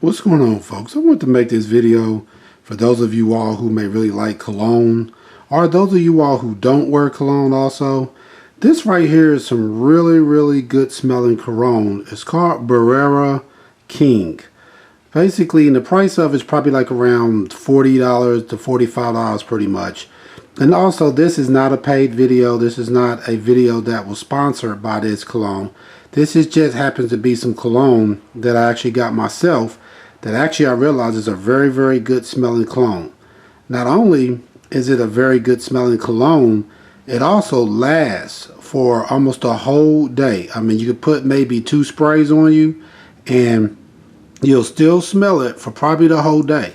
What's going on, folks? I want to make this video for those of you all who may really like cologne, or those of you all who don't wear cologne also. This right here is some really good smelling cologne. It's called Barrera King. Basically, and the price of it's probably like around $40 to $45 pretty much. And also, this is not a paid video. This is not a video that was sponsored by this cologne. This is just happens to be some cologne that I actually got myself, that actually I realized is a very good smelling cologne. Not only is it a very good smelling cologne, it also lasts for almost a whole day. I mean, you could put maybe 2 sprays on you and you'll still smell it for probably the whole day.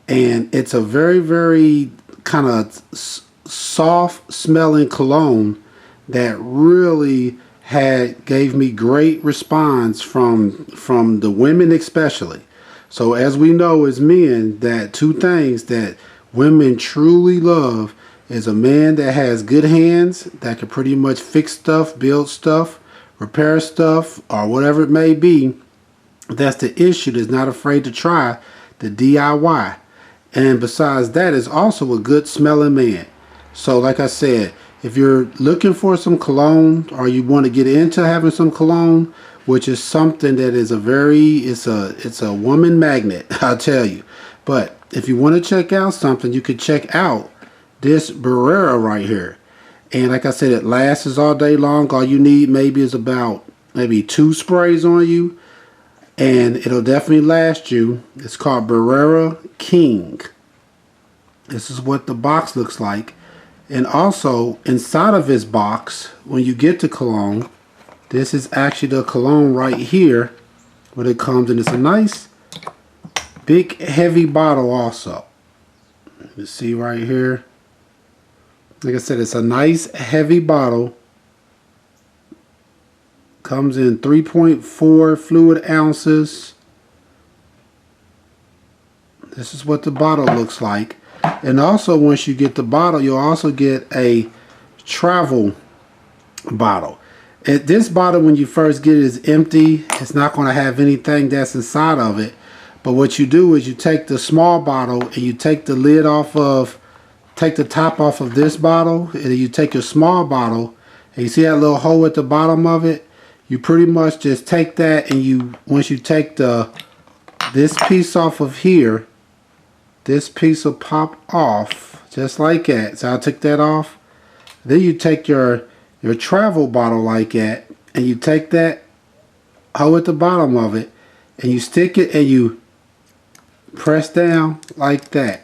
And it's a very kind of soft smelling cologne that really gave me great response from the women especially. So as we know as men, that 2 things that women truly love is a man that has good hands, that can pretty much fix stuff, build stuff, repair stuff, or whatever it may be. That's the issue, that's not afraid to try the DIY. And besides that, is also a good smelling man. So like I said, if you're looking for some cologne, or you want to get into having some cologne, which is something that is it's a woman magnet, I'll tell you. But if you want to check out something, you could check out this Barrera right here. And like I said, it lasts all day long. All you need maybe is about 2 sprays on you, and it'll definitely last you. It's called Barrera King. This is what the box looks like. And also inside of this box, when you get the cologne, this is actually the cologne right here, what it comes in. It's a nice big heavy bottle also. You see right here, like I said, it's a nice heavy bottle. Comes in 3.4 fluid ounces. This is what the bottle looks like. And also, once you get the bottle, you'll also get a travel bottle. This bottle, when you first get it, is empty. It's not going to have anything that's inside of it. But what you do is you take the small bottle and you take the lid off of, take the top off of this bottle, and then you take your small bottle, and you see that little hole at the bottom of it. You pretty much just take that, and once you take this piece off of here, this piece will pop off just like that. So I took that off. Then you take your travel bottle like that, and you take that hole at the bottom of it, and you stick it and you press down like that.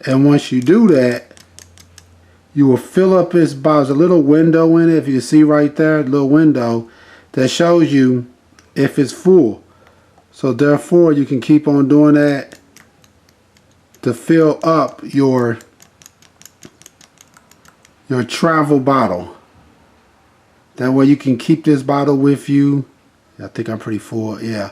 And once you do that, you will fill up this bottle. There's a little window in it, if you see right there, a little window that shows you if it's full. So therefore, you can keep on doing that to fill up your travel bottle. That way you can keep this bottle with you. I think I'm pretty full. Yeah,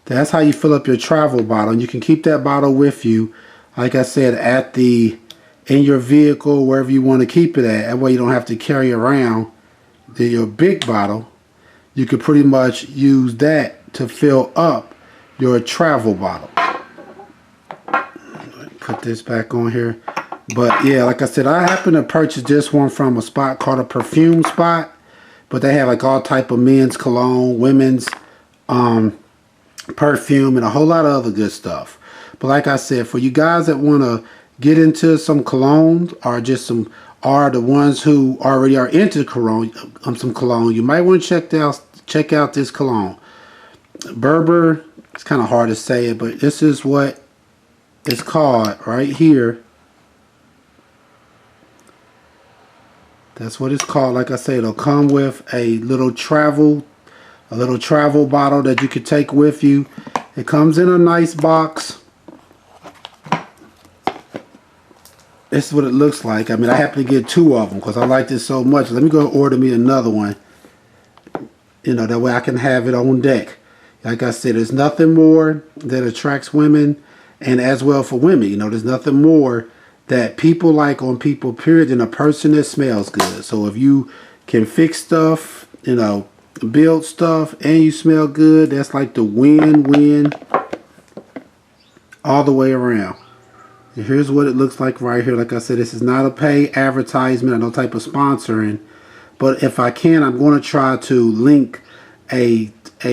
that's how you fill up your travel bottle. And you can keep that bottle with you, like I said, in your vehicle, wherever you want to keep it at. That way you don't have to carry around your big bottle. You could pretty much use that to fill up your travel bottle. Put this back on here. But yeah, like I said, I happened to purchase this one from a spot called a Perfume Spot. But they have like all type of men's cologne, women's perfume, and a whole lot of other good stuff. But like I said, for you guys that want to get into some cologne, or just are the ones who already are into cologne, some cologne, you might want to check out this cologne. Berber, it's kind of hard to say it, but this is what it's called right here. That's what it's called. Like I said, it'll come with a little travel bottle that you could take with you. It comes in a nice box. This is what it looks like. I mean, I happen to get 2 of them because I like this so much. Let me go order me another one. You know, that way I can have it on deck. Like I said, there's nothing more that attracts women, and as well for women. You know, there's nothing more that people like on people, period, than a person that smells good. So if you can fix stuff, you know, build stuff and you smell good, that's like the win-win all the way around. And here's what it looks like right here. Like I said, this is not a paid advertisement or no type of sponsoring. But if I can, I'm going to try to link a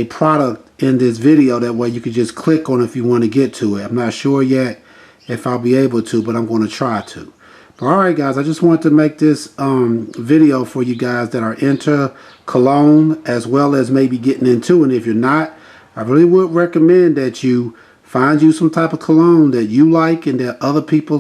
product in this video. That way you could just click on it if you want to get to it. I'm not sure yet if I'll be able to, but I'm going to try to. Alright guys, I just wanted to make this video for you guys that are into cologne as well as maybe getting into it. And if you're not, I really would recommend that you find you some type of cologne that you like and that other people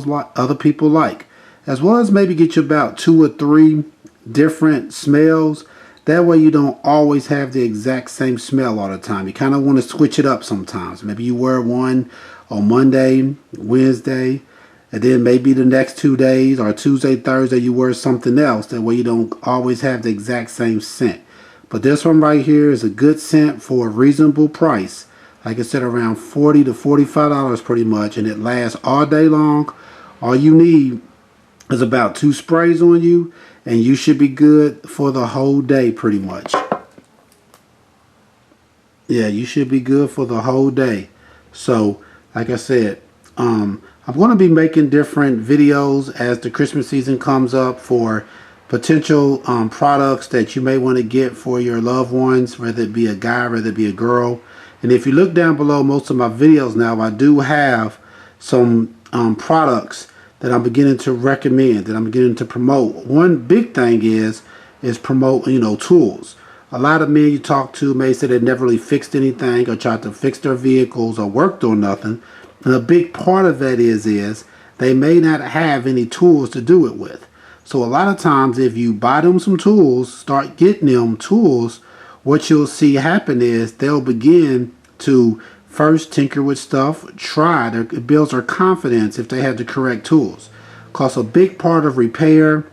like. As well as maybe get you about 2 or 3 different smells. That way you don't always have the exact same smell all the time. You kind of want to switch it up sometimes. Maybe you wear one on Monday, Wednesday, and then maybe the next 2 days or Tuesday, Thursday you wear something else. That way you don't always have the exact same scent. But this one right here is a good scent for a reasonable price. Like I said, around $40 to $45 pretty much. And it lasts all day long. All you need is about 2 sprays on you. And you should be good for the whole day pretty much. Yeah, you should be good for the whole day. So, like I said, I'm going to be making different videos as the Christmas season comes up for potential products that you may want to get for your loved ones, whether it be a guy, whether it be a girl. And if you look down below most of my videos now, I do have some products that I'm beginning to recommend, that I'm beginning to promote. One big thing is promote, tools. A lot of men you talk to may say they never really fixed anything or tried to fix their vehicles or worked on nothing. And a big part of that is they may not have any tools to do it with. So a lot of times if you buy them some tools, start getting them tools, what you'll see happen is they'll begin to first tinker with stuff, it builds their confidence if they have the correct tools. Because a big part of repair,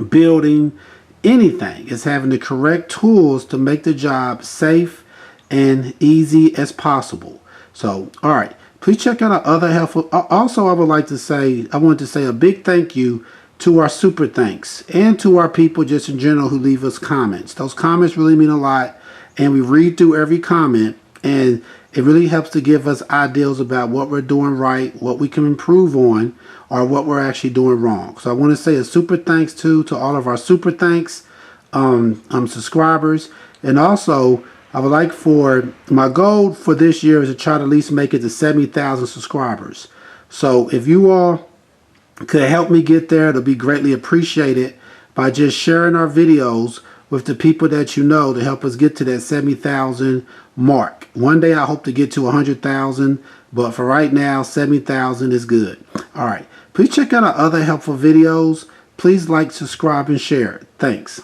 building, anything is having the correct tools to make the job safe and easy as possible. So, alright. Please check out our other helpful. Also, I wanted to say a big thank you to our super thanks and to our people just in general who leave us comments. Those comments really mean a lot, and we read through every comment, and it really helps to give us ideas about what we're doing right, what we can improve on, or what we're actually doing wrong. So I want to say a super thanks to all of our super thanks subscribers, and also I would like for my goal for this year is to try to at least make it to 70,000 subscribers. So if you all could help me get there, it'll be greatly appreciated by just sharing our videos with the people that you know to help us get to that 70,000 mark. One day I hope to get to 100,000, but for right now 70,000 is good. All right, please check out our other helpful videos. Please like, subscribe, and share. Thanks.